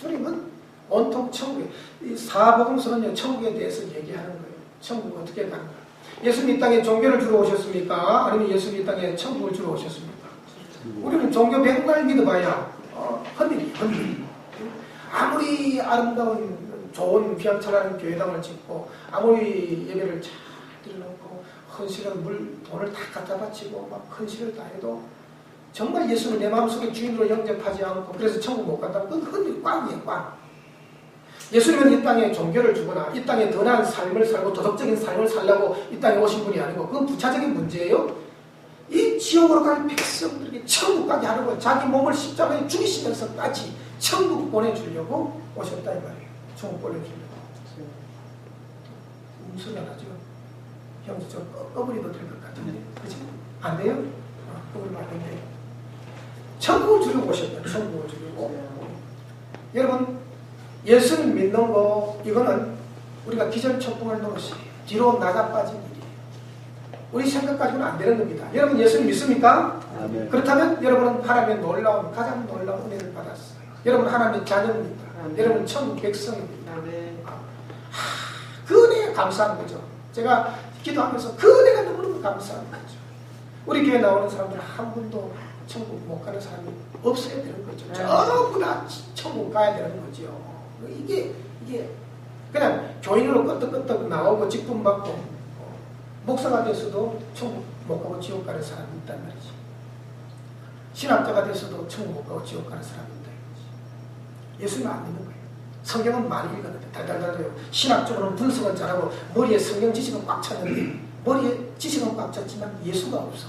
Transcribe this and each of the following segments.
주님은 온통 천국에, 이 사복음서는요, 천국에 대해서 얘기하는 거예요. 천국 어떻게 가는가. 예수님 이 땅에 종교를 주러 오셨습니까? 아니면 예수님 이 땅에 천국을 주러 오셨습니까? 우리는 종교 100날 믿어봐야 헌일이. 아무리 아름다운 좋은 귀향천하는 교회당을 짓고 아무리 예배를 잘 드려놓고 헌신을 돈을 다 갖다 바치고 막 헌신을 다 해도 정말 예수를 내 마음속에 주인으로 영접하지 않고 그래서 천국 못 간다면 그건 헌일이 꽝이에요, 꽝. 예수님은 이 땅에 종교를 주거나 이 땅에 더 나은 삶을 살고 도덕적인 삶을 살려고 이 땅에 오신 분이 아니고 그건 부차적인 문제예요. 이 지옥으로 갈 백성들에게 천국 가게 하는 거예요. 자기 몸을 십자가에 죽이시면서까지 천국 보내주려고 오셨다 이 말이에요. 천국 보내주려고. 소리 안 하죠? 형제 좀 꺼버리도 될 것 같은데 그치? 안 돼요? 꺼버리면 안 된대요. 천국을 주려고 오셨다. 천국을 주려고. 여러분 예수님 믿는 거 이거는 우리가 기절초풍을 노릇이에요. 뒤로 나가빠진 일이에요. 우리 생각 가지고는 안 되는 겁니다. 여러분 예수님 믿습니까? 아멘. 그렇다면 여러분은 하나님의 놀라운 가장 놀라운 은혜를 받았어요. 여러분 하나님의 자녀입니다. 아멘. 여러분 천국 백성입니다. 아멘. 그 은혜에 감사한 거죠. 제가 기도하면서 그 은혜가 너무너무 감사한 거죠. 우리 교회 나오는 사람들 한 분도 천국 못 가는 사람이 없어야 되는 거죠. 전부 다 천국 가야 되는 거죠. 이게 그냥 교인으로 끄떡끄떡 나오고 직분 받고 목사가 돼서도 천국 못 가고 지옥 가는 사람이 있단 말이지. 신학자가 돼서도 천국 못 가고 지옥 가는 사람이 있다 이거지. 예수님은 안 믿는 거예요. 성경은 많이 읽었는데 달달달해요. 신학적으로는 분석은 잘하고 머리에 성경 지식은 꽉 찼는데 머리에 지식은 꽉 찼지만 예수가 없어.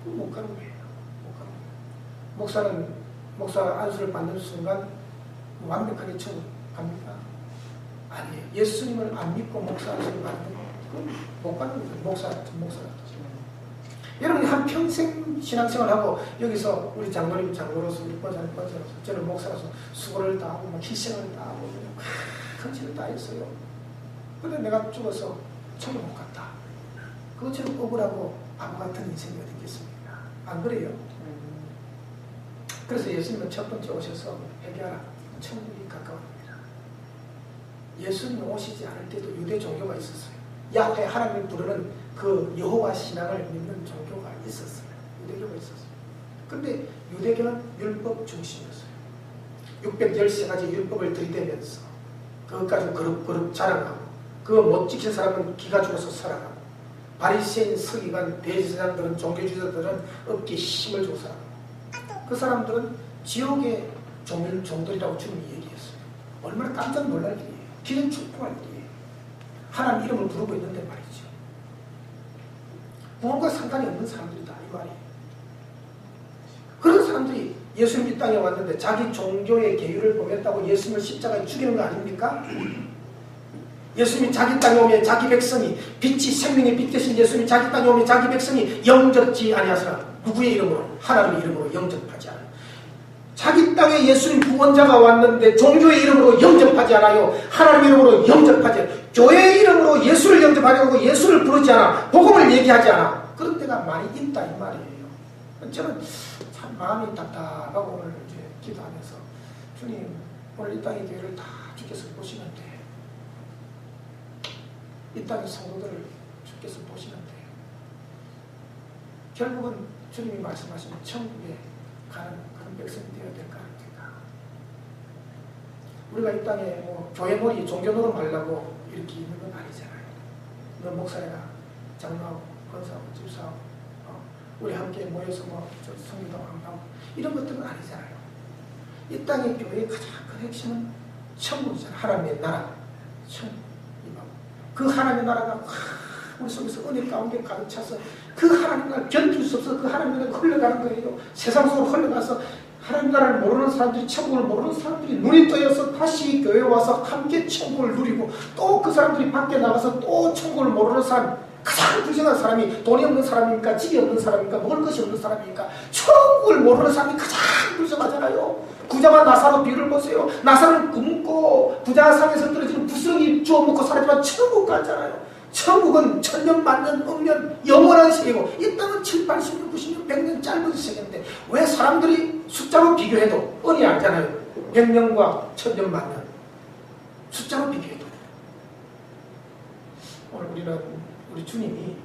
못 가는 거예요. 못 가는 거예요. 목사는 목사 안수를 받는 순간 완벽하게 천국 갑니까? 아니에요. 예수님을 안 믿고 목사 안수를 받는 거 그건 못 가는 거예요. 목사가. 여러분이 한 평생 신앙생활하고 여기서 우리 장로님 장로로서 우리 권사님 권사로서 저는 목사로서 수고를 다하고 막 희생을 다하고 헌신을 다했어요. 그런데 내가 죽어서 천국 못 갔다. 그것처럼 억울하고 바보 같은 인생이 어디 있겠습니까? 안 그래요? 그래서 예수님은 첫 번째 오셔서 회개하라. 천국이 가까워집니다. 예수님이 오시지 않을 때도 유대 종교가 있었어요. 야훼 하나님을 부르는 그 여호와 신앙을 믿는 종교가 있었어요. 유대교가 있었어요. 근데 유대교는 율법 중심이었어요. 613가지 율법을 들이대면서 그것까지 그룹 자랑하고 그거 못 지킨 사람은 기가 죽어서 살아가고 바리새인 서기관 대제사장들은 종교주의자들은 어깨에 힘을 주고 살아가고 그 사람들은 지옥의 종들이라고 주님이 얘기했어요. 얼마나 깜짝 놀랄 일이에요. 기름 축복할 일이에요. 하나님 이름을 부르고 있는데 말이죠. 구원과 상관이 없는 사람들이다 이 말이에요. 그런 사람들이 예수님 이 땅에 왔는데 자기 종교의 계율을 범했다고 예수님을 십자가에 죽이는 거 아닙니까? 예수님이 자기 땅에 오면 자기 백성이 빛이 생명의 빛 되신 예수님이 자기 땅에 오면 자기 백성이 영접지 아니하시라. 누구의 이름으로? 하나님의 이름으로 영접하지 않아요. 자기 땅에 예수님 구원자가 왔는데 종교의 이름으로 영접하지 않아요. 하나님의 이름으로 영접하지 않아요. 교회의 이름으로 예수를 영접하려고 예수를 부르지 않아. 복음을 얘기하지 않아. 그런 데가 많이 있다 이 말이에요. 저는 참 마음이 답답하고 오늘 이제 기도하면서 주님 오늘 이 땅의 교회를 다 주께서 보시면 돼. 이 땅의 성도들을 주께서 보시면 돼요. 결국은 주님이 말씀하신 천국에 가는 그런 백성이 되어야 될 거 아닙니까? 우리가 이 땅에 뭐 교회놀이, 종교노름 하려고 이렇게 있는 건 아니잖아요. 너 목사회가 장로하고 권사하고 집사하고 우리 함께 모여서 뭐 성기도 하고 이런 것들은 아니잖아요. 이 땅의 교회의 가장 큰 핵심은 천국이잖아요. 하나님의 나라. 천국. 그 하나님의 나라가 우리 속에서 은혜 가운데 가득 차서 그 하나님 나라를 견딜 수 없어서 그 하나님 나라가 흘러가는 거예요. 세상 속으로 흘러가서 하나님 나라를 모르는 사람들이 천국을 모르는 사람들이 눈이 떠여서 다시 교회에 와서 함께 천국을 누리고 또 그 사람들이 밖에 나가서 또 천국을 모르는 사람 가장 불쌍한 사람이 돈이 없는 사람입니까? 집이 없는 사람입니까? 먹을 것이 없는 사람입니까? 천국을 모르는 사람이 가장 불쌍하잖아요. 부자와 나사로 비유를 보세요. 나사로는 굶고 부자 상에서 떨어지는 부스러기 주워 먹고 살았지만 천국 갔잖아요. 천국은 천년 만년 억년 영원한 세계고 이 땅은 7, 80년, 90년, 100년 짧은 세계인데 왜 사람들이 숫자로 비교해도 은이 알잖아요. 100년과 1000년 만년 숫자로 비교해도 오늘 우리는 우리 주님이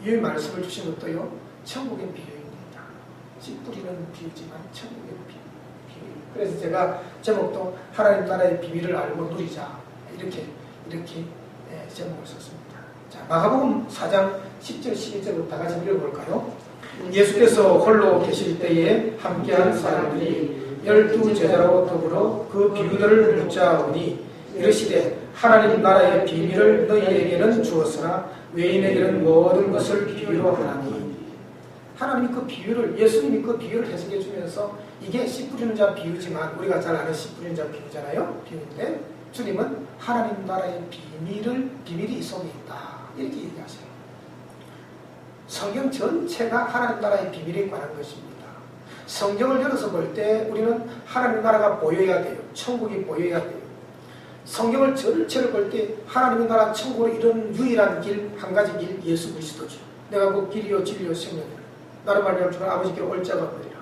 이 말씀을 주신 것도요 천국의 비유입니다. 씨 뿌리는 비유지만 천국의 비유. 그래서 제가 제목도 하나님 나라의 비밀을 알고 누리자 이렇게 제목을 썼습니다. 자, 마가복음 4장 10절 12절부터 다 같이 읽어볼까요? 예수께서 홀로 계실 때에 함께한 사람들이 12 제자로 더불어 그 비유들을 묻자오니 이르시되 하나님 나라의 비밀을 너희에게는 주었으나 외인에게는 모든 것을 비유로 하나니. 하나님이 그 비유를, 예수님이 그 비유를 해석해 주면서 이게 씨 뿌리는 자 비유지만 우리가 잘 아는 씨 뿌리는 자 비유잖아요. 비유인데 주님은 하나님 나라의 비밀이 이 속에 있다 이렇게 얘기하세요. 성경 전체가 하나님 나라의 비밀에 관한 것입니다. 성경을 열어서 볼 때 우리는 하나님 나라가 보여야 돼요. 천국이 보여야 돼요. 성경을 전체를 볼 때 하나님의 나라 천국으로 이르는 유일한 길, 한 가지 길, 예수 그리스도죠. 내가 그 길이요 진리요 생명이라. 나를 말미암아 주는 아버지께 올 자가 없느니라.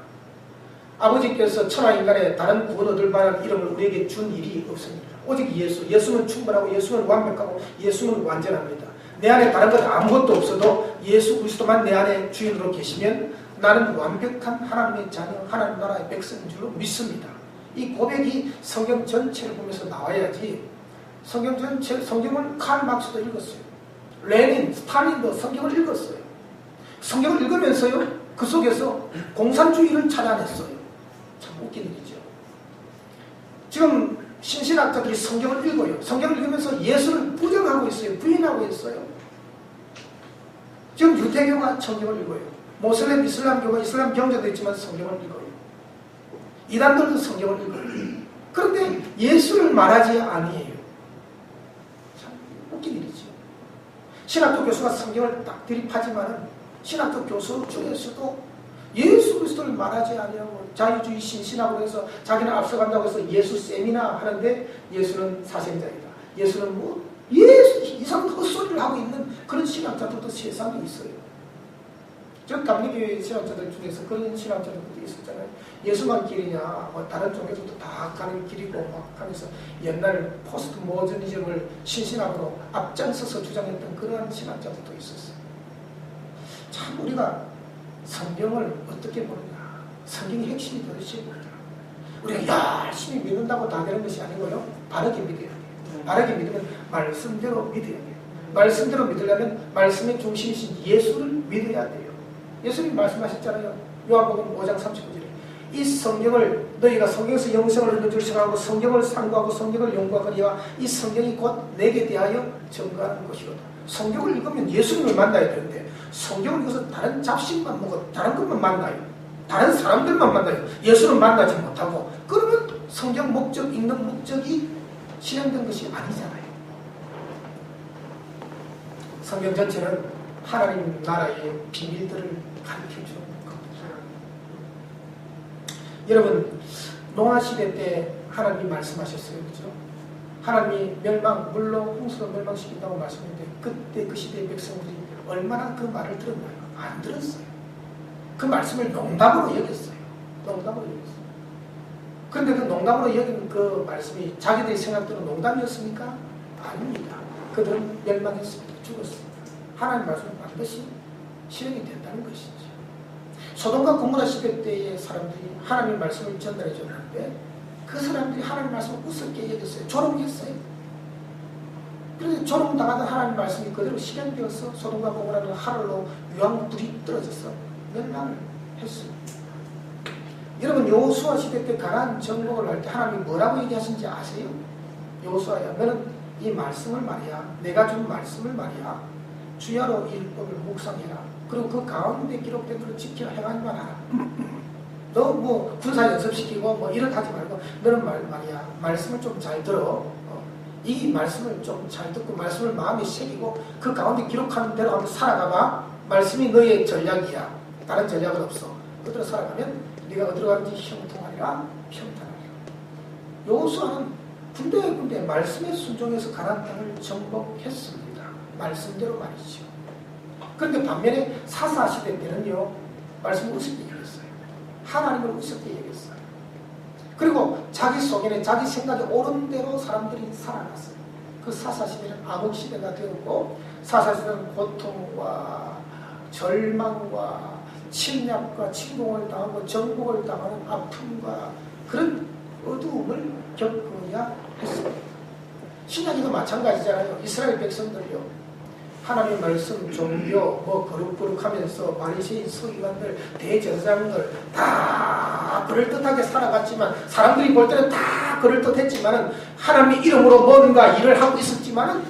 아버지께서 천하인간에 다른 구원 얻을 만한 이름을 우리에게 준 일이 없습니다. 오직 예수. 예수는 충분하고 예수는 완벽하고 예수는 완전합니다. 내 안에 다른 것 아무것도 없어도 예수 그리스도만 내 안에 주인으로 계시면 나는 완벽한 하나님의 자녀, 하나님 나라의 백성인 줄로 믿습니다. 이 고백이 성경 전체를 보면서 나와야지. 성경을 칼 막스도 읽었어요. 레닌, 스탈린도 성경을 읽었어요. 성경을 읽으면서요, 그 속에서 공산주의를 찾아냈어요. 참 웃긴 일이죠. 지금 신신학자들이 성경을 읽어요. 성경을 읽으면서 예수를 부정하고 있어요. 부인하고 있어요. 지금 유대교가 성경을 읽어요. 모슬렘, 이슬람교가 이슬람 경제도 있지만 성경을 읽어요. 이단들도 성경을 읽어요. 그런데 예수를 말하지 아니에요. 참 웃긴 일이죠. 신학교 교수가 성경을 딱 드립하지만은 신학교 교수 중에서도 예수 그리스도를 말하지 아니하고 자유주의 신신학으로 해서 자기는 앞서간다고 해서 예수 세미나 하는데 예수는 사생자이다. 예수는 뭐 예수 이상 헛소리를 하고 있는 그런 신학자들도 세상에 있어요. 저 감리교회 신학자들 중에서 그런 신학자들도 있었잖아요. 예수만 길이냐, 뭐 다른 종교들도 다 가는 길이고 막 하면서 옛날 포스트 모더니즘을 신신학으로 앞장서서 주장했던 그러한 신학자들도 있었어요. 참 우리가 성경을 어떻게 보느냐. 성경의 핵심이 도대체 뭐냐. 우리가 열심히 믿는다고 다 되는 것이 아니고요. 바르게 믿어야 돼요. 바르게 믿으면 말씀대로 믿어야 돼요. 말씀대로 믿으려면 말씀의 중심이신 예수를 믿어야 돼요. 예수님 말씀하셨잖아요. 요한복음 5장 39절에 이 성경을 너희가 성경에서 영생을 얻는 줄 생각하고 성경을 상고하고 성경을 연구하거니와 이 성경이 곧 내게 대하여 증거하는 것이로다. 성경을 읽으면 예수님을 만나야 되는데 성경을 읽어서 다른 잡식만 먹고 다른 것만 만나요. 다른 사람들만 만나요. 예수는 만나지 못하고. 그러면 성경 목적, 읽는 목적이 실현된 것이 아니잖아요. 성경 전체는 하나님 나라의 비밀들을 가르쳐주는 겁니다. 여러분, 노아시대 때 하나님이 말씀하셨어요. 그죠? 하나님이 물로 홍수로 멸망시킨다고 말씀했는데 그때 그 시대의 백성들이 얼마나 그 말을 들었나요? 안 들었어요. 그 말씀을 농담으로 여겼어요. 농담으로 여겼어요. 그런데 그 농담으로 여긴 그 말씀이 자기들이 생각대로 농담이었습니까? 아닙니다. 그들은 멸망했습니다. 죽었습니다. 하나님 말씀은 반드시 실현이 된다는 것이죠. 소돔과 고모라 시대 때의 사람들이 하나님의 말씀을 전달해 줬는데 그 사람들이 하나님의 말씀을 우습게 여겼어요. 조롱했어요. 그래서 조롱당하던 하나님의 말씀이 그대로 실현되어서 소돔과 고모라는 하늘로 유황불이 떨어져서 멸망을 했습니다. 여러분, 여호수아 시대 때 가나안 정복을 할 때 하나님이 뭐라고 얘기하신지 아세요? 여호수아야, 너는 이 말씀을 말이야, 내가 준 말씀을 말이야, 주야로 이 율법을 묵상해라. 그리고 그 가운데 기록된 것을 지켜 행하기만 하라. 너 뭐 군사 연습시키고 뭐 이렇게 하지 말고 너는 말이야, 말씀을 좀 잘 들어. 이 말씀을 좀 잘 듣고 말씀을 마음에 새기고 그 가운데 기록하는 대로 한번 살아가봐. 말씀이 너의 전략이야. 다른 전략은 없어. 그대로 살아가면 네가 어디로 가는지 형통하리라, 평탄하리라. 여호수아는 군데 말씀에 순종해서 가나안 땅을 정복했습니다. 말씀대로 말이죠. 그런데 반면에 사사 시대 때는요, 말씀을 우습게 얘기했어요. 하나님을 우습게 얘기했어요. 그리고 자기 속에는 자기 생각이 옳은 대로 사람들이 살아갔어요. 그 사사시대는 암흑시대가 되었고, 사사시대는 고통과 절망과 침략과 침공을 당하고 정복을 당하는 아픔과 그런 어두움을 겪어야 했습니다. 신약에도 마찬가지잖아요. 이스라엘 백성들요, 하나님의 말씀, 종교, 거룩거룩하면서 바리새인, 서기관들, 대제사장들 다 그럴듯하게 살아갔지만, 사람들이 볼 때는 다 그럴듯했지만은, 하나님의 이름으로 뭔가 일을 하고 있었지만은,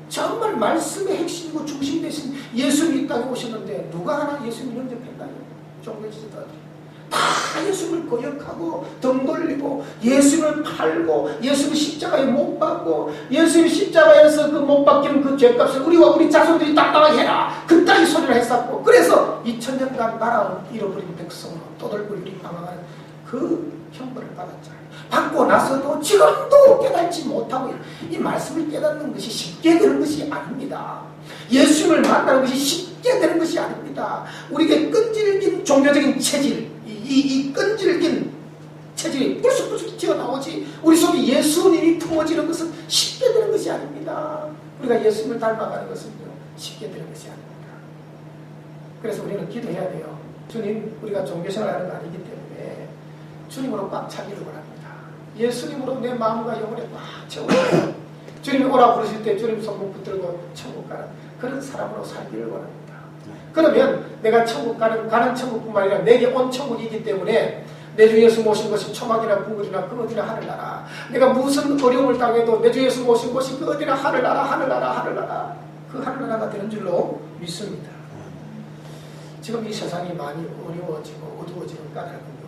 정말 말씀의 핵심이고 중심 되신 예수님이 이 땅에 오셨는데, 누가 하나 예수님을 영접했나요? 종교 지도자들이 다 예수님을 거역하고 등 돌리고 예수님을 팔고 예수님 십자가에 못 박고 예수님 십자가에서 그 못 박히는 그 죄값을 우리와 우리 자손들이担当하게 해라, 그따위 소리를 했었고, 그래서 2000년간 나라를 잃어버린 백성으로 떠돌불리 방황하는 그 형벌을 받았잖아요. 받고 나서도 지금도 깨닫지 못하고, 이 말씀을 깨닫는 것이 쉽게 되는 것이 아닙니다. 예수님을 만나는 것이 쉽게 되는 것이 아닙니다. 우리에게 끈질긴 종교적인 체질, 이 끈질긴 체질이 불쑥불쑥 튀어나오지, 우리 속에 예수님이 품어지는 것은 쉽게 되는 것이 아닙니다. 우리가 예수님을 닮아가는 것은요, 쉽게 되는 것이 아닙니다. 그래서 우리는 기도해야 돼요. 주님, 우리가 종교생활하는 거 아니기 때문에 주님으로 꽉 차기를 원합니다. 예수님으로 내 마음과 영혼에 꽉 채워요. 주님이 오라 부르실 때 주님 손목 붙들고 천국 가는 그런 사람으로 살기를 원합니다. 그러면 내가 천국 가는 천국뿐만 아니라 내게 온 천국이기 때문에 내 주 예수 모신 것이 초막이나 궁궐이나 그 어디나 하늘나라, 내가 무슨 어려움을 당해도 내 주 예수 모신 것이 그 어디나 하늘나라 그 하늘나라가 되는 줄로 믿습니다. 지금 이 세상이 많이 어려워지고 어두워지는 까닭은요,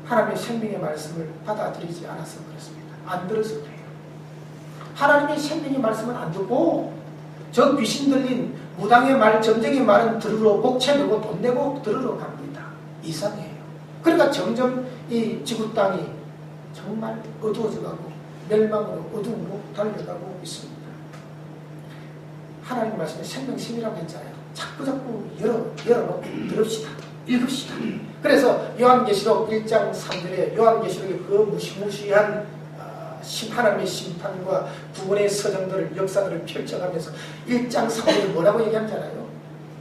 하나님의 생명의 말씀을 받아들이지 않아서 그렇습니다. 안 들어서 그래요. 하나님의 생명의 말씀은 안 듣고 저 귀신 들린 무당의 말, 점쟁이 말은 들으러 복채 내고 돈 내고 들으러 갑니다. 이상해요. 그러니까 점점 이 지구 땅이 정말 어두워져가고 멸망으로 어두움으로 달려가고 있습니다. 하나님 말씀에 생명심이라고 했잖아요. 자꾸 열어놓고 들읍시다. 읽읍시다. 그래서 요한계시록 1장 3절에 요한계시록의 그 무시무시한 하나님의 심판과 구원의 서정들을, 역사들을 펼쳐가면서 1장 3절에 뭐라고 얘기하잖아요.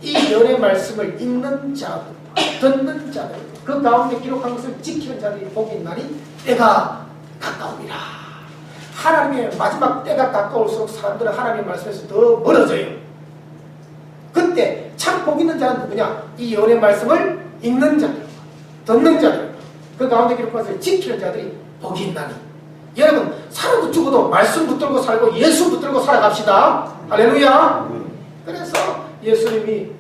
이 열의 말씀을 읽는 자들, 듣는 자들, 그 가운데 기록한 것을 지키는 자들이 복이 있나니 때가 가까우니라. 하나님의 마지막 때가 가까울수록 사람들은 하나님의 말씀에서 더 멀어져요. 그때 참 복 있는 자는 누구냐? 이 열의 말씀을 읽는 자들, 듣는 자들, 그 가운데 기록한 것을 지키는 자들이 복이 있나니. 여러분, 살아도 죽어도 말씀 붙들고 살고 예수 붙들고 살아갑시다. 할렐루야. 그래서 예수님이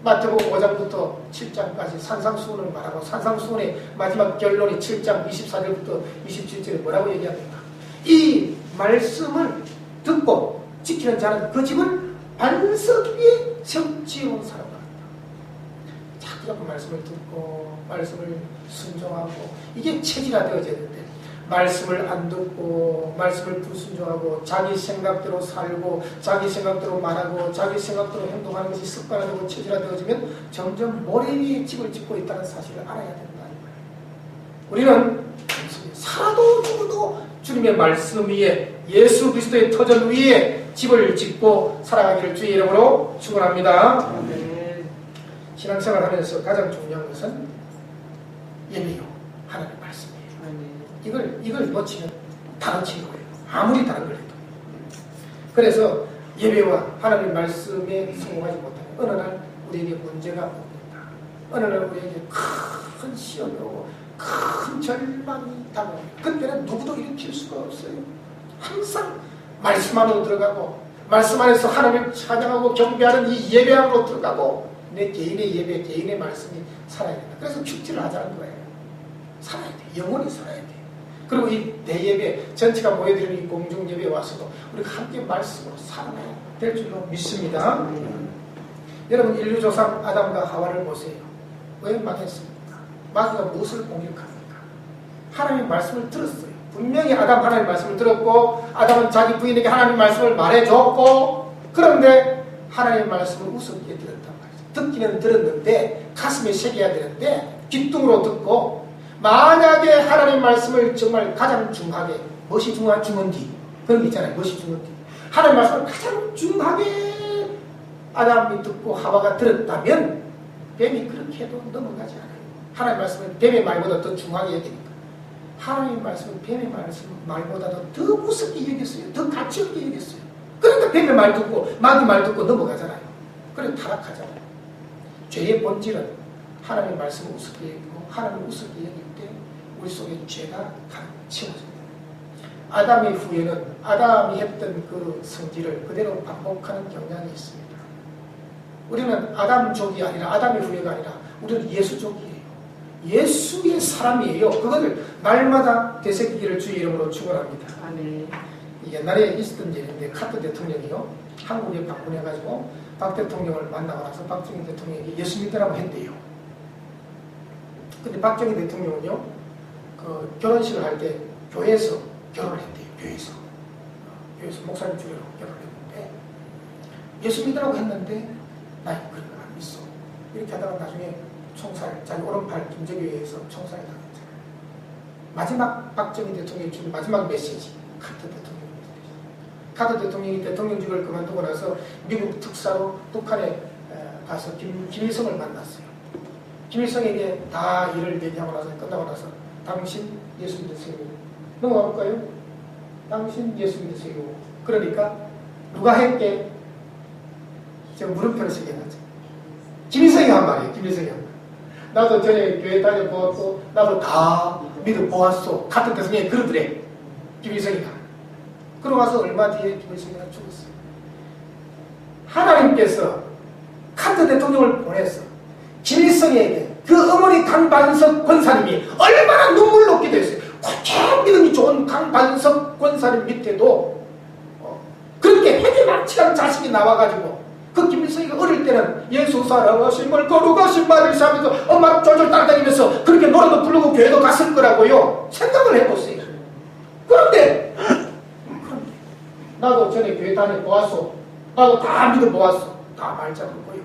마태복음 5장부터 7장까지 산상수훈을 말하고, 산상수훈의 마지막 결론이 7장 24절부터 27절에 뭐라고 얘기합니까? 이 말씀을 듣고 지키는 자는 그 집을 반석 위에 세우지어온 사람 같다. 자꾸 말씀을 듣고 말씀을 순종하고, 이게 체질화되어져야 되는데 말씀을 안 듣고 말씀을 불순종하고 자기 생각대로 살고 자기 생각대로 말하고 자기 생각대로 행동하는 것이 습관화되고 체질화되어지면 점점 모래 위에 집을 짓고 있다는 사실을 알아야 된다. 우리는 살아도 죽어도 주님의 말씀 위에, 예수 그리스도의 터전 위에 집을 짓고 살아가기를 주의 이름으로 축원합니다. 신앙생활 하면서 가장 중요한 것은 예배요, 하나님의 말씀이에요. 이걸 놓치면 다 놓치는 거예요. 아무리 다른 걸 해도. 그래서 예배와 하나님의 말씀에 성공하지 못하면 어느 날 우리에게 문제가 옵니다. 어느 날 우리에게 큰 시험이 오고 큰 절망이 다가옵니다. 그때는 누구도 일으킬 수가 없어요. 항상 말씀 안으로 들어가고 말씀 안에서 하나님을 찬양하고 경배하는 이 예배 안으로 들어가고 내 개인의 예배, 개인의 말씀이 살아야 된다. 그래서 축제를 하자는 거예요. 살아야 돼. 영원히 살아야 돼. 그리고 이 대예배 전체가 모여드리는 이 공중예배에 와서도 우리가 함께 말씀으로 살아야 될 줄로 믿습니다. 여러분, 인류 조상 아담과 하와를 보세요. 왜 망했습니까? 마귀가 무엇을 공격합니까? 하나님의 말씀을 들었어요. 분명히 아담 하나님의 말씀을 들었고 아담은 자기 부인에게 하나님의 말씀을 말해줬고, 그런데 하나님의 말씀을 우습게 들었단 말이죠. 듣기는 들었는데 가슴에 새겨야 되는데 귓등으로 듣고 만약에 하나님 말씀을 정말 가장 중하게, 무엇이 중한디 그런 게 있잖아요. 무엇이 중한디. 하나님 말씀을 가장 중하게 아담이 듣고 하와가 들었다면 뱀이 그렇게 해도 넘어가지 않아요. 하나님 말씀은 뱀의 말보다 더 중하게 여기니까. 하나님 말씀은 뱀의 말보다도 더 무섭게 여겼어요. 더 가치 없게 여겼어요. 그러니까 뱀의 말 듣고 마귀 말 듣고 넘어가잖아요. 그래서 타락하잖아요. 죄의 본질은 하나님의 말씀을 우습게 여기고 하나님을 우습게 여길 때 우리 속에 죄가 가득 채워집니다. 아담의 후에는 아담이 했던 그 성질을 그대로 반복하는 경향이 있습니다. 우리는 아담족이 아니라 아담의 후예가 아니라 우리는 예수족이에요. 예수의 사람이에요. 그것을 날마다 되새기기를 주의 이름으로 축원합니다. 아멘. 옛날에 있었던 일인데 카트 대통령이요 한국에 방문해가지고 박 대통령을 만나고 나서 박정희 대통령이 예수 믿으라고 했대요. 근데 박정희 대통령은요 그 결혼식을 할 때 교회에서 결혼을 했대요. 교회에서 목사님 주례로 결혼을 했는데 예수 믿으라고 했는데 나 그런 거 안 믿어. 이렇게 하다가 나중에 총살, 자기 오른팔 김정일에서 총살을 당했잖아요. 마지막 박정희 대통령이 준 마지막 메시지 카트 대통령. 카트 대통령이 대통령직을 그만두고 나서 미국 특사로 북한에 가서 김일성을 만났어요. 김일성에게 다 일을 얘기하고 나서 끝나고 나서 당신 예수 믿으세요. 넘어가 볼까요? 당신 예수 믿으세요. 그러니까 누가 했게? 제가 물음표를 쓰게 하죠. 김일성이 한 말이에요. 김일성이 한 말. 나도 전에 교회 다녀보았고 나도 다 믿어보았어. 카트 대통령이 그러더래. 김일성이가. 그러고 와서 얼마 뒤에 김일성이가 죽었어요. 하나님께서 카트 대통령을 보냈어. 김일성에게 그 어머니 강반석 권사님이 얼마나 눈물 녹기도 했어요. 그렇게 믿음이 좋은 강반석 권사님 밑에도 그렇게 해기망치한 자식이 나와가지고 그 김일성이가 어릴 때는 예수 사랑하심을 거룩하신 말을 하면서 엄마 쫄쫄 따라다니면서 그렇게 노래도 부르고 교회도 갔을 거라고요. 생각을 해보세요. 그런데 나도 전에 교회 다녀보았어. 나도 다 믿어보았어. 다 말잡고요.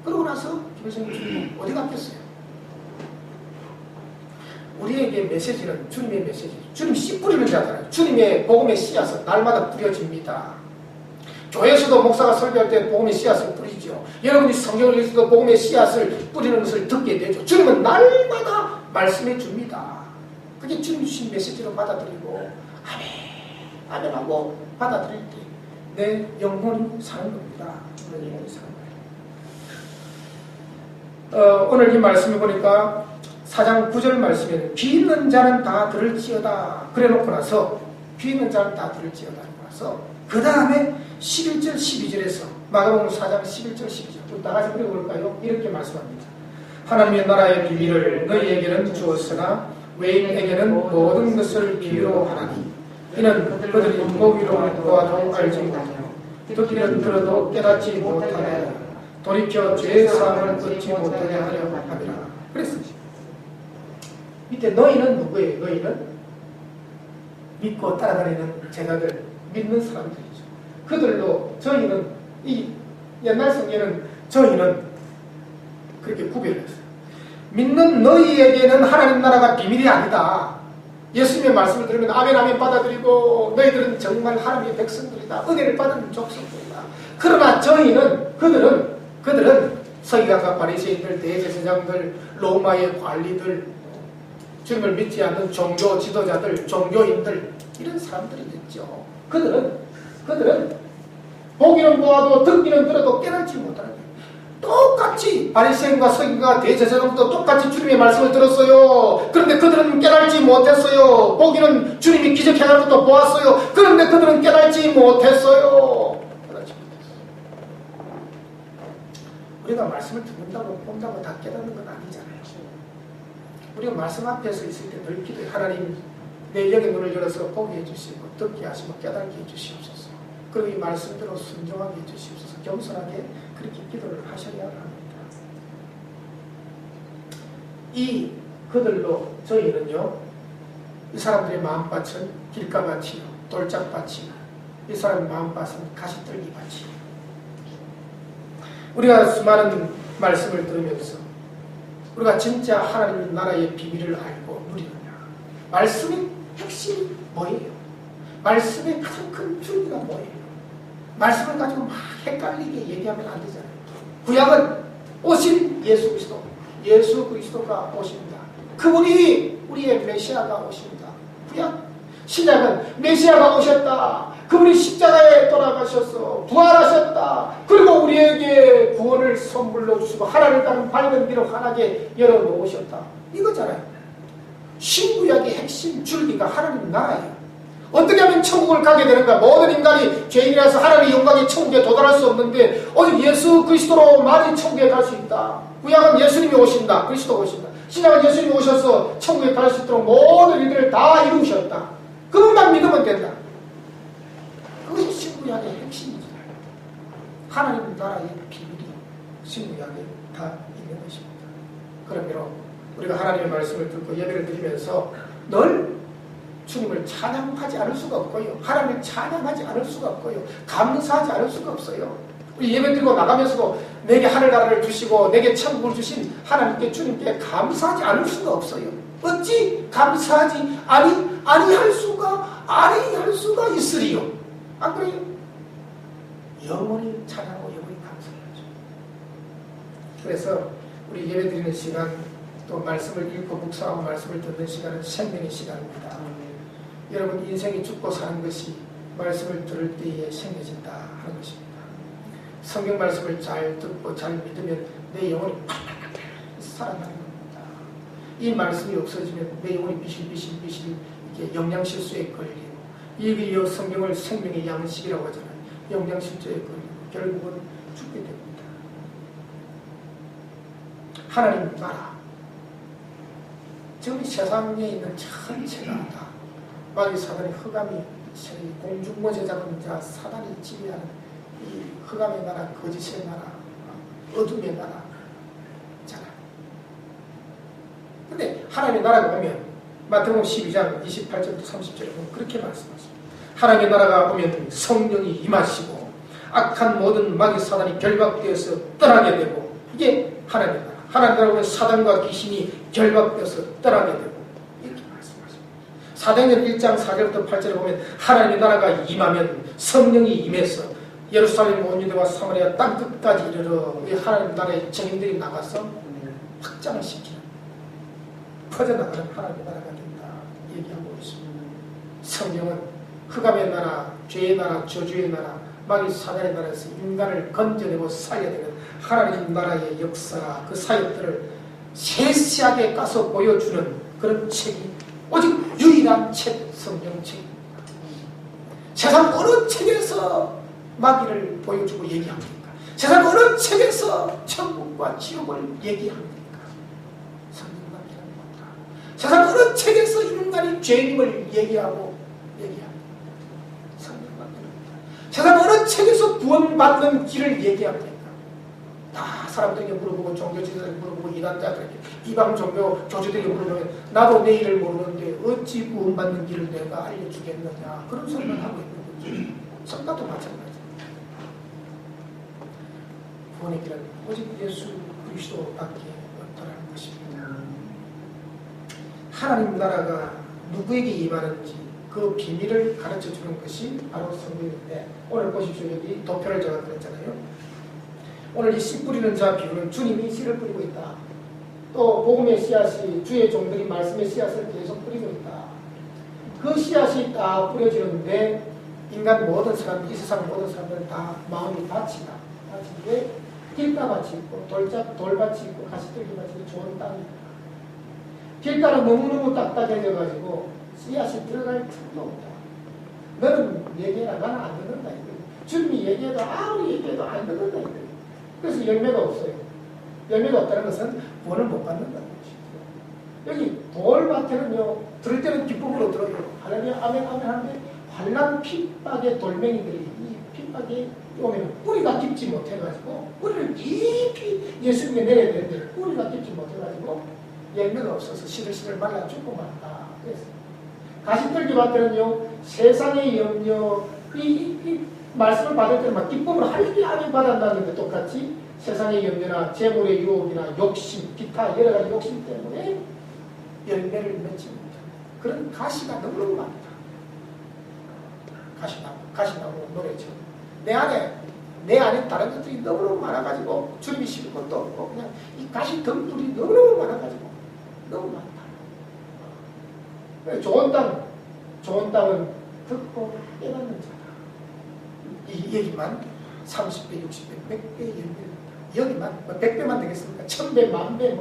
그러고 나서 김일성이 주님 어디 갔겠어요? 우리에게 메시지는 주님의 메시지. 주님 씨 뿌리는 자잖아요. 주님의 복음의 씨앗은 날마다 뿌려집니다. 교회에서도 목사가 설교할 때 복음의 씨앗을 뿌리죠. 여러분이 성경을 읽어도 복음의 씨앗을 뿌리는 것을 듣게 되죠. 주님은 날마다 말씀해 줍니다. 그게 주님 주신 메시지로 받아들이고 아멘, 아멘하고 받아들일 때 내 영혼이 사는 겁니다. 내 영혼이 사는 거예요. 오늘 이 말씀을 보니까 4장 9절 말씀에는 귀 있는 자는 다 들을지어다 그래 놓고 나서 귀 있는 자는 다 들을지어다 하고 나서 그 다음에 11절 12절에서 마가복음 4장 11절 12절 좀 나가서 읽어볼까요? 이렇게 말씀합니다. 하나님의 나라의 비밀을 너희에게는 주었으나 외인에게는 모든 것을 비유로 하나니 이는 그들이 보기로 보아도 알지 못하며 듣기는 들어도 깨닫지 못하며 돌이켜 죄의 사함을 얻지 못하게 하려 함이라. 그랬습니다. 밑에 너희는 누구예요? 너희는 믿고 따라다니는 제자들, 믿는 사람들이죠. 그들도 저희는 이 옛날 성경에는 저희는 그렇게 구별했어요. 믿는 너희에게는 하나님 나라가 비밀이 아니다. 예수님의 말씀을 들으면 아멘 아멘 받아들이고 너희들은 정말 하나님의 백성들이다. 은혜를 받은 족속들이다. 그러나 저희는 그들은 서기관과 바리새인들, 대제사장들, 로마의 관리들, 주님을 믿지 않는 종교 지도자들, 종교인들 이런 사람들이겠죠. 그들은 보기는 보아도 듣기는 들어도 깨닫지 못하는 거예요. 똑같이 바리새인과 서기관과 대제사장도 똑같이 주님의 말씀을 들었어요. 그런데 그들은 깨닫지 못했어요. 보기는 주님이 기적해가는 것도 보았어요. 그런데 그들은 깨닫지 못했어요. 우리가 말씀을 듣는다고 본다고 다 깨닫는 건 아니잖아요. 우리가 말씀 앞에서 있을 때 늘 기도해. 하나님 내 영의 눈을 열어서 보게 해주시고 듣게 하시고 깨닫게 해주시옵소서. 그리고 이 말씀대로 순종하게 해주시옵소서. 겸손하게 그렇게 기도를 하셔야 합니다. 이 그들로 저희는요 이 사람들의 마음밭은 길가밭이요 돌짝밭이요 이 사람의 마음밭은 가시떨기밭이요. 우리가 수많은 말씀을 들으면서 우리가 진짜 하나님 나라의 비밀을 알고 누리느냐? 말씀의 핵심이 뭐예요? 말씀의 가장 큰 줄기가 뭐예요? 말씀을 가지고 막 헷갈리게 얘기하면 안 되잖아요. 구약은 오신 예수 그리스도, 예수 그리스도가 오십니다. 그분이 우리의 메시아가 오십니다. 구약. 신약은 메시아가 오셨다. 그분이 십자가에 돌아가셔서 부활하셨다. 그리고 우리에게 구원을 선물로 주시고 하나님을 따른 밝은 길을 환하게 열어놓으셨다. 이거잖아요. 신구약의 핵심 줄기가 하나님 나라예요. 어떻게 하면 천국을 가게 되는가? 모든 인간이 죄인이라서 하나님의 영광의 천국에 도달할 수 없는데 오직 예수 그리스도로만이 천국에 갈 수 있다. 구약은 예수님이 오신다. 그리스도가 오신다. 신약은 예수님이 오셔서 천국에 갈 수 있도록 모든 일들을 다 이루셨다. 그것만 믿으면 된다. 그것이 신구약의 핵심이잖아요. 하나님 나라의 비밀이 신구약에 다 있는 것입니다. 그러므로 우리가 하나님의 말씀을 듣고 예배를 드리면서 늘 주님을 찬양하지 않을 수가 없고요. 하나님을 찬양하지 않을 수가 없고요. 감사하지 않을 수가 없어요. 우리 예배 드리고 나가면서도 내게 하늘나라를 주시고 내게 천국을 주신 하나님께 주님께 감사하지 않을 수가 없어요. 어찌 감사하지 아니할 수가 있으리요. 안 그래요? 영원히 찬양하고 영원히 감사해야죠. 그래서 우리 예배 드리는 시간 또 말씀을 읽고 묵상하고 말씀을 듣는 시간은 생명의 시간입니다. 여러분 인생이 죽고 사는 것이 말씀을 들을 때에 생겨진다 하는 것입니다. 성경 말씀을 잘 듣고 잘 믿으면 내 영혼이 살아나는 겁니다. 이 말씀이 없어지면 내 영혼이 비실비실 이렇게 영양실수에 걸리고 이게 성경을 생명의 양식이라고 하잖아요. 영양실조에 걸리고 결국은 죽게 됩니다. 하나님 나라 지금 세상에 있는 전체가 다 마귀 사단의 흑암이 공중모 제작은 자 사단이 지배하는 이 흑암의 나라, 거짓의 나라, 어둠의 나라잖아요. 근데 하나님의 나라가 오면 마태복음 12장 28절부터 30절에 보면 그렇게 말씀하십니다. 하나님의 나라가 오면 성령이 임하시고 악한 모든 마귀 사단이 결박되어서 떠나게 되고 이게 하나님의 나라. 하나님의 나라가 오면 사단과 귀신이 결박되어서 떠나게 되고 이렇게 말씀하십니다. 사도행전 1장 4절부터 8절에 보면 하나님의 나라가 임하면 성령이 임해서 예루살렘 온 유대와 사마리아 땅끝까지 이르러 우리 하나님 나라의 증인들이 나가서 확장을 시키는 퍼져나가는 하나님의 나라가 된다 얘기하고 있습니다. 성령은 흑암의 나라, 죄의 나라, 저주의 나라, 마귀 사단의 나라에서 인간을 건져내고 살려내는 하나님 나라의 역사, 그 사역들을 세세하게 까서 보여주는 그런 책이 오직 유일한 책, 성경책입니다. 세상 어느 책에서 마귀를 보여주고 얘기합니까? 세상 어느 책에서 천국과 지옥을 얘기합니까? 성경밖에는 없다. 세상 어느 책에서 인간이 죄임을 얘기합니다. 성경밖에는 없다. 세상 어느 책에서 구원받는 길을 얘기합니까? 다 사람들에게 물어보고 종교지들에게 물어보고 이단자들에게 이방 종교 교주들에게 물어보면 나도 내 일을 모르는데 어찌 구원받는 길을 내가 알려주겠느냐 그런 소리만 하고 있는 거죠. 성가도 마찬가지입니다. 구원의 길은 오직 예수 그리스도밖에 없다는 것입니다. 하나님 나라가 누구에게 임하는지 그 비밀을 가르쳐주는 것이 바로 성경인데 오늘 보십시오. 여기 도표를 제가 그렸잖아요. 오늘 이 씨 뿌리는 자 비유는 주님이 씨를 뿌리고 있다. 또 복음의 씨앗이 주의 종들이 말씀의 씨앗을 계속 뿌리고 있다. 그 씨앗이 다 뿌려지는데 인간 모든 사람, 이 세상 모든 사람들은 다 마음이 다친다. 다친데 길가밭이 있고 돌밭이 있고 가시떨기밭이 있고 좋은 땅이 있다. 길가는 너무너무 딱딱해져가지고 씨앗이 들어갈 틈도 없다. 너는 얘기해라. 나는 안 듣는다. 주님이 얘기해도 아무리 얘기해도 안 듣는다. 그래서 열매가 없어요. 열매가 없다는 것은 구원을 못 받는다는 것이죠. 여기 돌밭에는요, 들을 때는 기쁨으로 들어요. 할렐루야, 아멘, 아멘 하는데 환난 핍박의 돌멩이들이 이 핍박이 오면 뿌리가 깊지 못해가지고 뿌리를 깊이 예수님에 내려야 되는데 뿌리가 깊지 못해가지고 열매가 없어서 시들시들 말라 죽고 말다. 그래서 가시떨기 밭에는요, 세상의 염려, 이 말씀을 받을 때는 막 기쁨으로 할렐루야 아멘 받았다는 게 똑같이 세상의 염려나 재물의 유혹이나 욕심, 기타 여러 가지 욕심 때문에 열매를 맺지 못합니다. 그런 가시가 너무너무 많다. 가시나무 노래죠. 내 안에 다른 것들이 너무너무 많아가지고 주님이 심은 것도 없고 그냥 이 가시 덩굴이 너무너무 많아가지고 너무 많다. 좋은 땅은 듣고 깨닫는 자다. 이 얘기만 30배, 60배, 100배 열매입니다. 여기만 100배만 되겠습니까? 1000배, 10,000배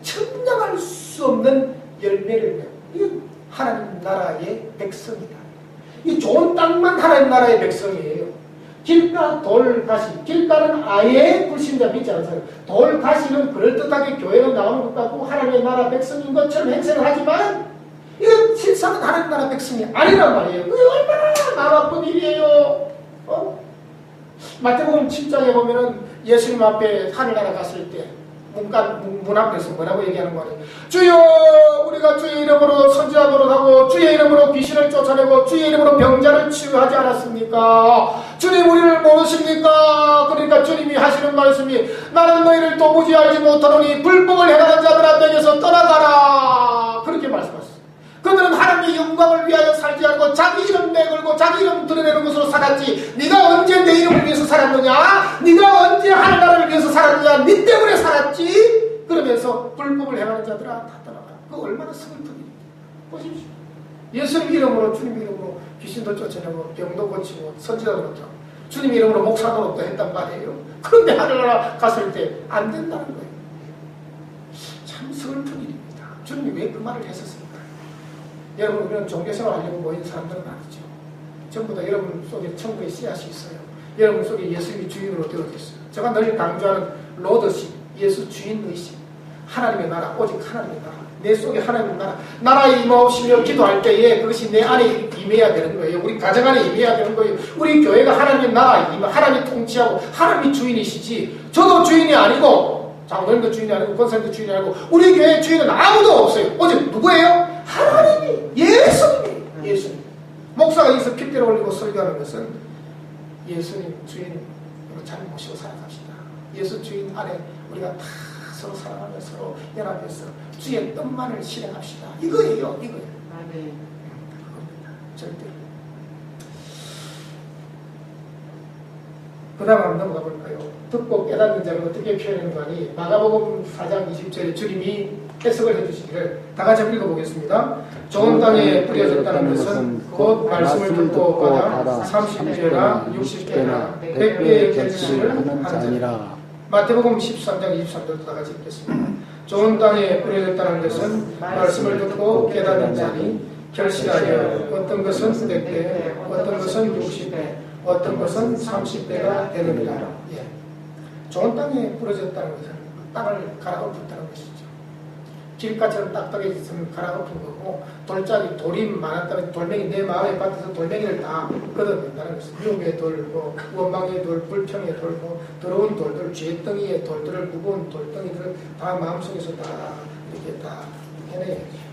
청량할 수 없는 열매를 내고 이건 하나님 나라의 백성이다. 이 좋은 땅만 하나님 나라의 백성이에요. 길가 돌가시, 길가는 아예 불신자 믿지 않는 사람, 돌가시는 그럴듯하게 교회로 나오는 것 같고 하나님의 나라 백성인 것처럼 행세를 하지만 이건 실상은 하나님 나라 백성이 아니란 말이에요. 그게 얼마나 마음 아픈 일이에요. 마태복음 7장에 보면은 예수님 앞에 하늘나라 갔을 때 문 앞에서 뭐라고 얘기하는 거 아니에요? 주여, 우리가 주의 이름으로 선지자 노릇하고 주의 이름으로 귀신을 쫓아내고 주의 이름으로 병자를 치유하지 않았습니까? 주님 우리를 모르십니까? 그러니까 주님이 하시는 말씀이 나는 너희를 도무지 알지 못하노니 불법을 행하는 자들아 내게서 떠나가라. 그렇게 말씀하셨어요. 그들은 하나님의 영광을 위하여 살지 않고 자기 이름 내걸고 자기 이름 드러내는 것으로 살았지. 네가 언제 내 이름을 위해서 살았느냐? 네가 언제 하나님을 위해서 살았느냐? 네 때문에 살았지? 그러면서 불법을 행하는 자들아 다 떠나가. 그거 얼마나 슬픈 일입니까? 보십시오. 예수님 이름으로 주님 이름으로 귀신도 쫓아내고 병도 고치고 선지자도 못하고 주님 이름으로 목사 노릇도 했단 말이에요. 그런데 하늘나라 갔을 때 안 된다는 거예요. 참 슬픈 일입니다. 주님이 왜 그 말을 했었습니까? 여러분, 우리는 종교생활 하려고 모인 사람들은 아니죠. 전부 다 여러분 속에 천국의 씨앗이 있어요. 여러분 속에 예수님이 주인으로 되어져 있어요. 제가 늘 강조하는 로드십, 예수 주인의식, 하나님의 나라, 오직 하나님의 나라. 내 속에 하나님의 나라, 나라에 임하시며 기도할 때에 그것이 내 안에 임해야 되는 거예요. 우리 가정 안에 임해야 되는 거예요. 우리 교회가 하나님의 나라에 임해, 하나님이 통치하고 하나님이 주인이시지. 저도 주인이 아니고 장로님도 주인이 아니고 권사님도 주인이 아니고 우리 교회 주인은 아무도 없어요. 오직 누구예요? 하나님이, 예수님. 목사가 여기서 핏대를 올리고 설교하는 것은 예수님 주인으로 잘 모시고 살아갑시다. 예수 주인 안에 우리가 다 서로 사랑하며 서로 연합해서 주의 뜻만을 실행합시다. 이거예요. 아멘. 절대로. 그 다음 한번 넘어가 볼까요? 듣고 깨닫는 자는 어떻게 표현하는 거 아니? 마가복음 4장 20절에 주님이 해석을 해주시기를 다 같이 읽어보겠습니다. 좋은 땅에 뿌려졌다는 것은 곧 말씀을 듣고 받아 30배나 60배나 100배의 결실을 하는 자니라. 마태복음 13장 23절도 다 같이 읽겠습니다. 좋은 땅에 뿌려졌다는 것은 말씀을 듣고 깨닫는 자니 결실하여 어떤 것은 100배, 어떤 것은 60배, 어떤 것은 30배가 되느니라. 예. 좋은 땅에 뿌려졌다는 것은 땅을 갈아엎었다는 것이죠. 길가처럼 딱딱해졌으면 갈아엎은 거고, 돌이 많았다면 돌멩이, 내 마음의 밭에서 돌멩이를 다 걷어낸다는 것은 미움의 돌, 원망의 돌, 불평의 돌, 더러운 돌들, 죄덩이의 돌들을 무거운 돌덩이들을 다 마음속에서 다 이렇게 다 해내야죠.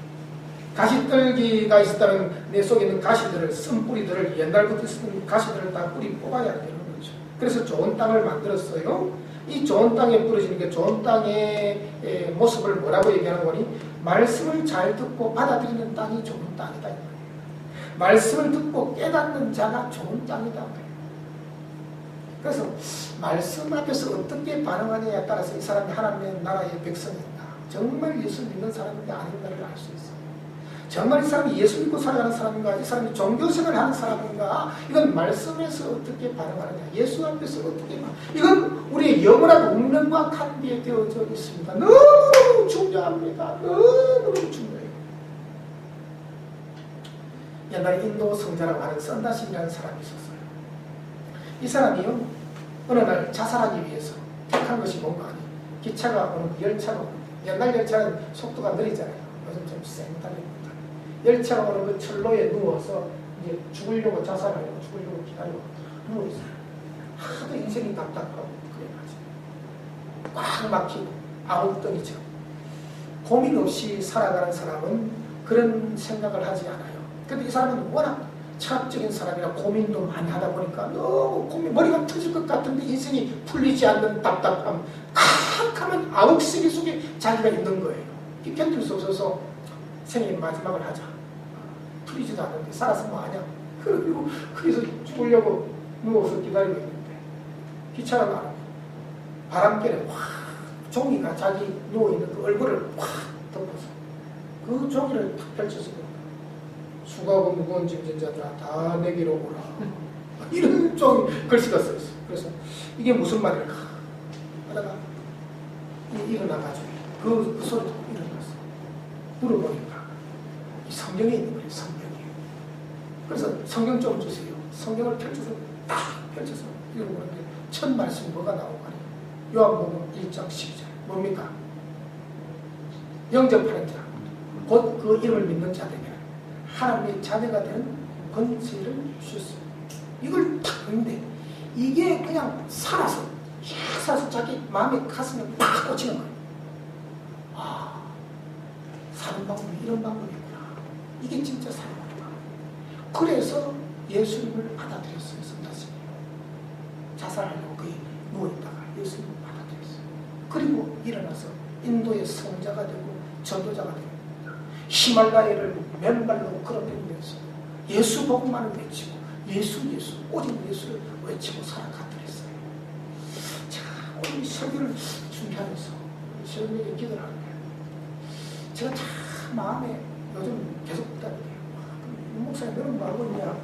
가시떨기가 있었다면 내 속에 있는 가시들을, 쓴뿌리들을, 옛날부터 쓰는 가시들을 다 뿌리 뽑아야 되는 거죠. 그래서 좋은 땅을 만들었어요. 이 좋은 땅에 뿌려지는 게 좋은 땅의 모습을 뭐라고 얘기하는 거니? 말씀을 잘 듣고 받아들이는 땅이 좋은 땅이다. 말씀을 듣고 깨닫는 자가 좋은 땅이다. 그래서 말씀 앞에서 어떻게 반응하느냐에 따라서 이 사람이 하나님의 나라의 백성인가, 정말 예수 믿는 사람인가 아닌가를 알 수 있어요. 정말 이 사람이 예수 믿고 살아가는 사람인가, 이 사람이 종교생활을 하는 사람인가, 이건 말씀에서 어떻게 반응하느냐, 예수 앞에서 어떻게 이건 우리의 영원한 운명과 관계되어져 있습니다. 너무너무 중요합니다. 너무너무 중요해요. 옛날에 인도 성자라고 하는 썬다신이라는 사람이 있었어요. 이 사람이요, 어느 날 자살하기 위해서 택한 것이 뭔가 아니에요. 기차가 오는 열차가 오는, 옛날 열차는 속도가 느리잖아요. 요즘 좀 쌩 달립니다. 열차가 오는 그 철로에 누워서 이제 죽으려고, 자살하려고 죽으려고 기다리고 누워있어요. 하도 인생이 답답하고 그래가지고 꽉 막히고 아무것도이죠. 고민 없이 살아가는 사람은 그런 생각을 하지 않아요. 근데 이 사람은 워낙 철학적인 사람이라 고민도 많이 하다 보니까 너무 머리가 터질 것 같은데 인생이 풀리지 않는 답답함, 캄캄한 아욱시기 속에 자기가 있는 거예요. 견딜 수 없어서 생애 마지막을 하자. 풀리지도 않는데 살아서 뭐하냐. 그리고 거기서 죽으려고 누워서 기다리고 있는데 기차가 나고 바람결에 확 종이가 자기 누워있는 그 얼굴을 확 덮어서 그 종이를 탁 펼쳐서 수고하고 무거운 짐진자들아 다 내게로 오라. 이런 종이 글씨가 써있어. 그래서 이게 무슨 말일까 하다가 일어나가지고 그 소리 듣고 일어났어. 물어보니까 이 성경에 있는 거예요. 성경에. 그래서 성경 좀 주세요. 성경을 펼쳐서 딱 펼쳐서 읽어보는데 첫 말씀이 뭐가 나오고 하니 요한복음 1장 12절 뭡니까? 영접하는 자 곧 그 이름을 믿는 자들에게 하나님의 자녀가 되는 권세를 주셨습니다. 이걸 딱 읽는데 이게 그냥 살아서 자기 마음의 가슴에 팍 꽂히는 거예요. 아, 사는 방법이 이런 방법이구나. 이게 진짜 사는 방법이구나. 그래서 예수님을 받아들였어요. 성다스님 자살하려고 거의 누워있다가 예수님을 받아들였어요. 그리고 일어나서 인도의 성자가 되고 전도자가 되고 히말라야를 맨발로 걸어다니면서 예수 복음만을 외치고 예수 오직 예수를 외치고 살아갔더랬어요. 제가 오늘 설교를 준비하면서 시험에게 기도를 하는데 제가 참 마음에 요즘 계속 부담이에요. 목사님 너는 뭐 하고 있냐?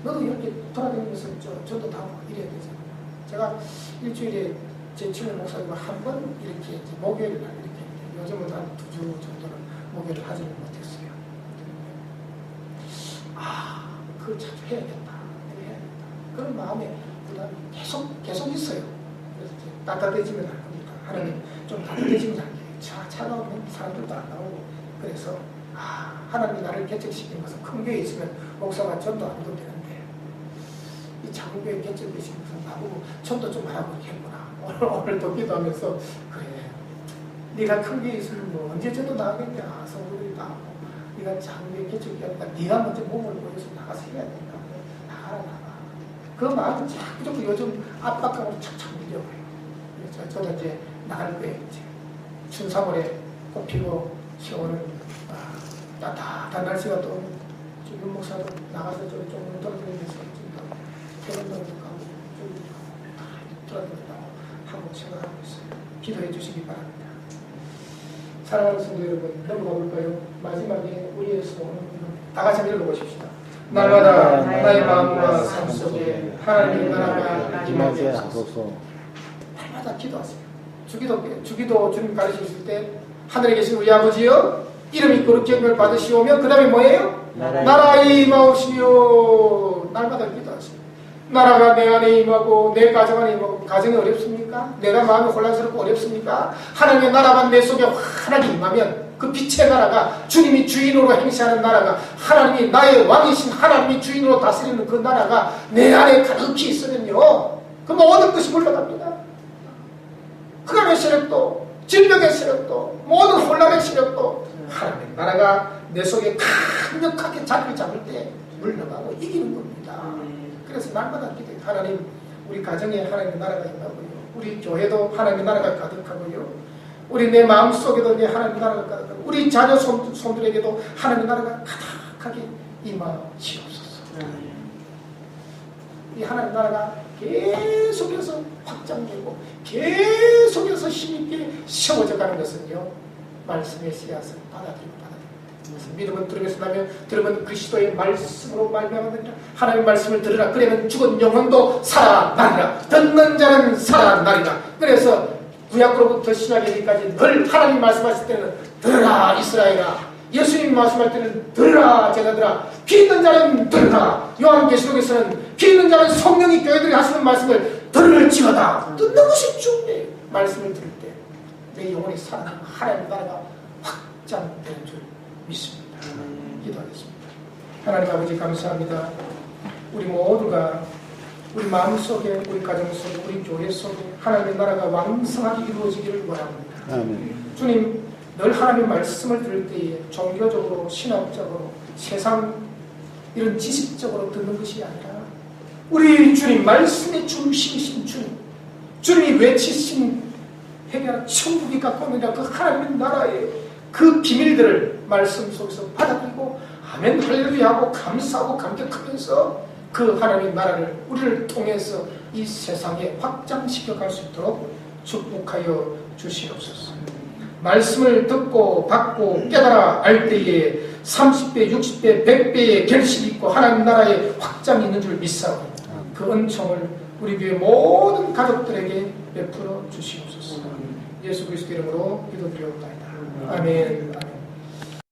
너도 이렇게 돌아다니면서 저도 다 이래야 되잖아요. 제가 일주일에 제 친구 목사님과 한 번 이렇게 목요일 날 이렇게 했는데 요즘은 한 2주 정도는 목요일을 하지는 못했어요. 그걸 자주 해야겠다. 그런 마음에 부담이 계속 있어요. 그래서 이제 따뜻해지면 할 겁니다. 하나님 좀 따뜻해지면 할 거예요. 차가우면 사람들도 안 나오고. 그래서 하나님이 나를 개척시킨 것은 큰 교회에 있으면 목사가 전도 안 해도 되는데 이 작은 교회 개척되신 것은 나보고 전도 좀 하라고 했구나. 오늘도 기도하면서 그래 네가 큰 교회에 있으면 뭐 언제 전도 나가겠냐. 성도들이 다 하고 네가 작은 교회 개척이 아니라 네가 먼저 몸을 보여서 나가서 해야 된다. 나가. 그 마음은 자꾸 요즘 압박감으로 착착 밀려가요. 그래서 저도 이제 나갈 거예요. 이제 춘3월에 꽃 피고 시원은 따뜻한 날씨가 또 지금 목사도 나가서 좀 돌아다니면서 태권도도 가고 좀 돌아다닌다고 하고 생각하고 있어요. 기도해 주시기 바랍니다. 사랑하는 성도 여러분, 넘어가 볼까요? 마지막에 우리의 소원은 다 같이 한번 읽어보십시다. 날마다 나의 마음과 삶 속에 하나님의 나라가 임하게 하소서. 날마다 기도하세요. 주기도 주님 가르치실 때 하늘에 계신 우리 아버지여 이름이 거룩히 여김을 받으시오며 그 다음에 뭐예요? 나라의 임하오시며. 날마다 기도하세요. 나라가 내 안에 임하고 내 가정 안에 임하고. 가정이 어렵습니까? 내가 마음이 혼란스럽고 어렵습니까? 하나님의 나라가 내 속에 환하게 임하면 그 빛의 나라가 주님이 주인으로 행시하는 나라가 하나님이 나의 왕이신 하나님이 주인으로 다스리는 그 나라가 내 안에 가득히 있으면요 그 모든 것이 물러갑니다. 흑암의 세력도 질병의 세력도 모든 혼란의 세력도 하나님의 나라가 내 속에 강력하게 자리를 잡을 때 물러가고 이기는 겁니다. 그래서 날마다 기도해요. 하나님 우리 가정에 하나님의 나라가 임하고요. 우리 교회도 하나님의 나라가 가득하고요. 우리 내 마음속에도 내 하나님의 나라가 가득하고 우리 자녀 손들에게도 하나님의 나라가 가득하게 임하시옵소서. 이 하나님의 나라가 계속해서 확장되고 계속해서 힘있게 세워져 가는 것은요 말씀의 씨앗을 받아들이고 그래서 믿음은 들으면서 나면 들으면 그리스도의 말씀으로 말미암으니라. 하나님의 말씀을 들으라. 그러면 죽은 영혼도 살아나리라. 듣는 자는 살아나리라. 그래서 구약으로부터 신약에까지 늘 하나님 말씀하실 때는 들으라 이스라엘아. 예수님 말씀할 때는 들으라 제자들아. 귀 있는 자는 들으라. 요한계시록에서는 귀 있는 자는 성령이 교회들이 하시는 말씀을 들을지어다. 듣는 것이 중요해요. 말씀을 들을 때 내 영혼이 살아나고 하나님 나라가 확장되는 줄 믿습니다. 기도하겠습니다. 하나님 아버지 감사합니다. 우리 모두가 우리 마음속에 우리 가정 속에 우리 교회 속에 하나님의 나라가 왕성하게 이루어지기를 원합니다. 아멘. 주님 늘 하나님의 말씀을 들을 때에 종교적으로 신학적으로 세상 이런 지식적으로 듣는 것이 아니라 우리 주님, 말씀의 중심이신 주님, 주님이 외치신 회개하라 천국이 가까우니라 그 하나님의 나라의 그 비밀들을 말씀 속에서 받아들이고 아멘 할렐루야 하고 감사하고 감격하면서 그 하나님의 나라를 우리를 통해서 이 세상에 확장시켜 갈 수 있도록 축복하여 주시옵소서. 말씀을 듣고 받고 깨달아 알 때에 30배, 60배, 100배의 결실이 있고 하나님 나라의 확장이 있는 줄 믿사오니 그 은총을 우리 교회 모든 가족들에게 베풀어 주시옵소서. 예수 그리스도 이름으로 기도드리옵나이다. 아멘.